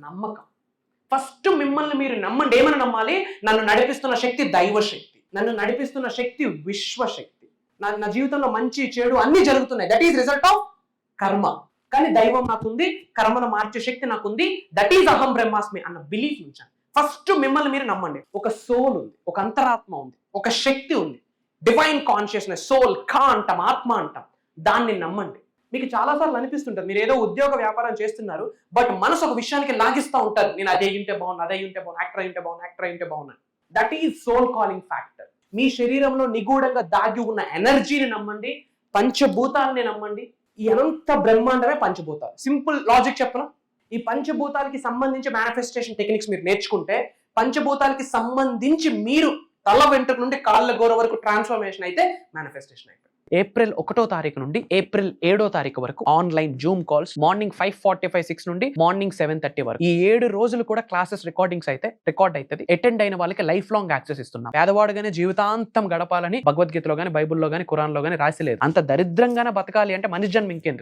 నమ్మకం. ఫస్ట్ మిమ్మల్ని మీరు నమ్మండి. ఏమని నమ్మాలి? నన్ను నడిపిస్తున్న శక్తి దైవశక్తి, నన్ను నడిపిస్తున్న శక్తి విశ్వశక్తి, నా జీవితంలో మంచి చెడు అన్ని జరుగుతున్నాయి. దట్ ఈస్ రిజల్ట్ ఆఫ్ కర్మ. కానీ దైవం నాకుంది, కర్మను మార్చే శక్తి నాకుంది. దట్ ఈస్ అహం బ్రహ్మాస్మి అన్న బిలీఫ్ నుంచి ఫస్ట్ మిమ్మల్ని మీరు నమ్మండి. ఒక సోల్ ఉంది, ఒక అంతరాత్మ ఉంది, ఒక శక్తి ఉంది, డివైన్ కాన్షియస్నెస్, సోల్, కా అంటాం, ఆత్మ అంటాం. దాన్ని నమ్మండి. మీకు చాలాసార్లు అనిపిస్తుంటుంది మీరు ఏదో ఉద్యోగ వ్యాపారం చేస్తున్నారు, బట్ మనసు ఒక విషయానికి లాగిస్తూ ఉంటారు. నేను అదే ఉంటే బాగున్నా, అదే ఉంటే బాగున్నా, యాక్టర్ ఉంటే బాగున్నా, యాక్టర్ ఉంటే బాగున్నా. That is soul calling factor. మీ శరీరంలో నిగూఢంగా దాగి ఉన్న ఎనర్జీని నమ్మండి, పంచభూతాలని నమ్మండి. ఈ అనంత బ్రహ్మాండమే పంచభూతాలు. సింపుల్ లాజిక్ చెప్పను. ఈ పంచభూతాలకి సంబంధించి మేనిఫెస్టేషన్ టెక్నిక్స్ మీరు నేర్చుకుంటే, పంచభూతాలకి సంబంధించి మీరు తల వెంట్రుక నుండి కాళ్ళ గోర వరకు ట్రాన్స్ఫర్మేషన్ అయితే మేనిఫెస్టేషన్ అయిపోయింది. ఏప్రిల్ 1వ తారీఖు నుండి ఏప్రిల్ 7వ తారీఖు వరకు ఆన్లైన్ జూమ్ కాల్స్ మార్నింగ్ 5:45 నుండి మార్నింగ్ 7:30 వరకు. ఈ 7 రోజులు కూడా క్లాసెస్ రికార్డ్ అవుతుంది. అటెండ్ అయిన వాళ్ళకి లైఫ్ లాంగ్ యాక్సెస్ ఇస్తున్నాం. పేదవాడుగానే జీవితాంతం గడపాలని భగవద్గీతలో గానీ, బైబుల్లో గానీ, ఖురాన్లో గానీ రాసి లేదు. అంత దరిద్రంగానే బతకాలి అంటే మనిషి జన్మ ఇంకెందుకు?